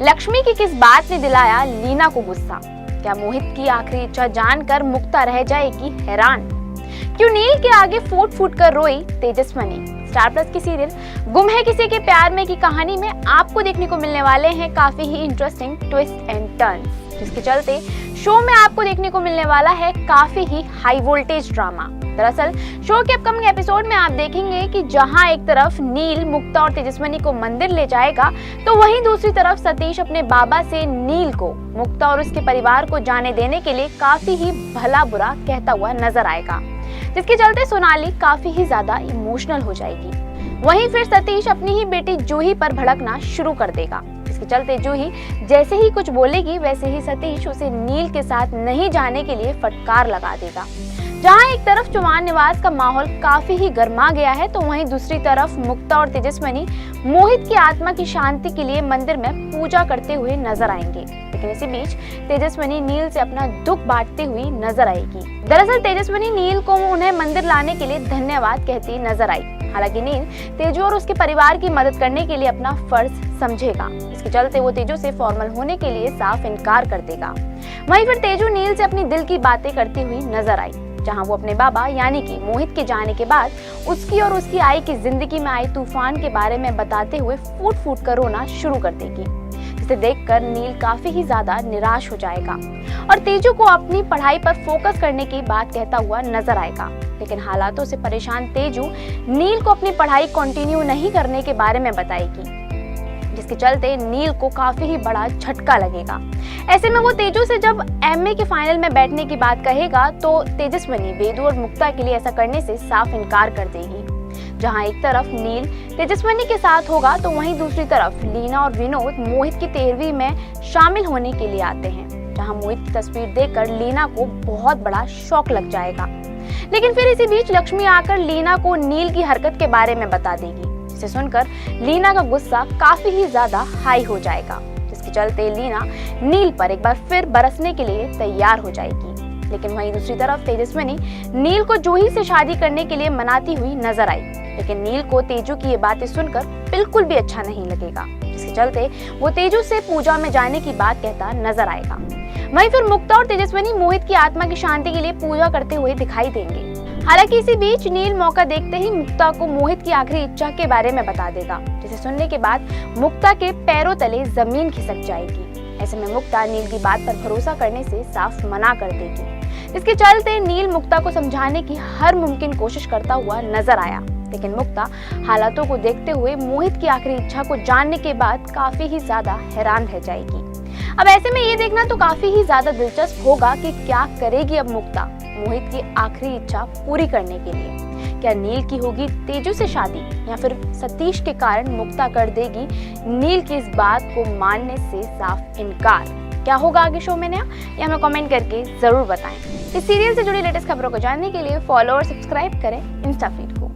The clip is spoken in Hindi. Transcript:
लक्ष्मी की किस बात ने दिलाया लीना को गुस्सा? क्या मोहित की आखिरी इच्छा जानकर मुक्ता रह जाएगी हैरान? क्यों नील के आगे फूट फूट कर रोई तेजस्विनी? स्टार प्लस की सीरियल गुम है किसी के प्यार में की कहानी में आपको देखने को मिलने वाले हैं काफी ही इंटरेस्टिंग ट्विस्ट एंड टर्न्स, जिसके चलते शो में आपको देखने को मिलने वाला है काफी ही हाई वोल्टेज ड्रामा। दरअसल शो के अपकमिंग एपिसोड में आप देखेंगे कि जहां एक तरफ नील मुक्ता और तेजस्विनी को मंदिर ले जाएगा, तो वहीं दूसरी तरफ सतीश अपने बाबा से नील को मुक्ता और उसके परिवार को जाने देने के लिए काफी ही भला बुरा कहता हुआ नजर आएगा, जिसके चलते सोनाली काफी ही ज्यादा इमोशनल हो जाएगी। वहीं फिर सतीश अपनी ही बेटी जूही पर भड़कना शुरू कर देगा, जिसके चलते जूही जैसे ही कुछ बोलेगी वैसे ही सतीश उसे नील के साथ नहीं जाने के लिए फटकार लगा देगा। जहां एक तरफ चौहान निवास का माहौल काफी ही गर्मा गया है, तो वहीं दूसरी तरफ मुक्ता और तेजस्विनी मोहित की आत्मा की शांति के लिए मंदिर में पूजा करते हुए नजर आएंगे। लेकिन इसी बीच तेजस्विनी नील से अपना दुख बांटती हुई नजर आएगी। दरअसल तेजस्विनी नील को उन्हें मंदिर लाने के लिए धन्यवाद कहती नजर आई। हालांकि नील तेजू और उसके परिवार की मदद करने के लिए अपना फर्ज समझेगा, इसके चलते वो तेजू से फॉर्मल होने के लिए साफ इनकार कर देगा। वहीं फिर तेजू नील से अपनी दिल की बातें करती हुई नजर आई, जहां वो अपने बाबा यानी कि मोहित के जाने के बाद उसकी और उसकी आई की जिंदगी में आई तूफान के बारे में बताते हुए फूट फूट कर रोना शुरू कर देगी, जिसे देखकर नील काफी ही ज्यादा निराश हो जाएगा और तेजू को अपनी पढ़ाई पर फोकस करने की बात कहता हुआ नजर आएगा। लेकिन हालातों से परेशान तेजू नील को अपनी पढ़ाई कंटिन्यू नहीं करने के बारे में बताएगी, जिसके चलते नील को काफी ही बड़ा झटका लगेगा। ऐसे में वो तेजू से जब एमए के फाइनल में बैठने की बात कहेगा, तो तेजस्विनी वेदू और मुक्ता के लिए ऐसा करने से साफ इनकार कर देगी। जहां एक तरफ नील तेजस्विनी के साथ होगा, तो वहीं दूसरी तरफ लीना और विनोद मोहित की 13वीं में शामिल होने के लिए आते हैं। जहां मोहित की तस्वीर देखकर लीना को बहुत बड़ा शॉक लग जाएगा। लेकिन फिर इसी बीच लक्ष्मी आकर लीना को नील की हरकत के बारे में बता देगी, जिसे सुनकर लीना का गुस्सा काफी ही ज्यादा हाई हो जाएगा, जिसके चलते लीना नील पर एक बार फिर बरसने के लिए तैयार हो जाएगी। लेकिन वहीं दूसरी तरफ तेजस्विनी नील को जूही से शादी करने के लिए मनाती हुई नजर आई। लेकिन नील को तेजू की ये बातें सुनकर बिल्कुल भी अच्छा नहीं लगेगा, जिसके चलते वो तेजू से पूजा में जाने की बात कहता नजर आएगा। वहीं फिर मुक्ता और तेजस्विनी मोहित की आत्मा की शांति के लिए पूजा करते हुए दिखाई देंगे। हालांकि इसी बीच नील मौका देखते ही मुक्ता को मोहित की आखिरी इच्छा के बारे में बता देगा, जिसे सुनने के बाद मुक्ता के पैरों तले जमीन खिसक जाएगी। ऐसे में मुक्ता नील की बात पर भरोसा करने से साफ मना कर देगी। इसके चलते नील मुक्ता को समझाने की हर मुमकिन कोशिश करता हुआ नजर आया, लेकिन मुक्ता हालातों को देखते हुए मोहित की आखिरी इच्छा को जानने के बाद काफी ही ज्यादा हैरान रह जाएगी। अब ऐसे में ये देखना तो काफी ही ज्यादा दिलचस्प होगा कि क्या करेगी अब मुक्ता मोहित की आखिरी इच्छा पूरी करने के लिए। क्या नील की होगी तेजू से शादी, या फिर सतीश के कारण मुक्ता कर देगी नील की इस बात को मानने से साफ इनकार? क्या होगा आगे शो में नया, या हमें कमेंट करके जरूर बताएं। इस सीरियल से जुड़ी लेटेस्ट खबरों को जानने के लिए फॉलो और सब्सक्राइब करें इंस्टा फीड को।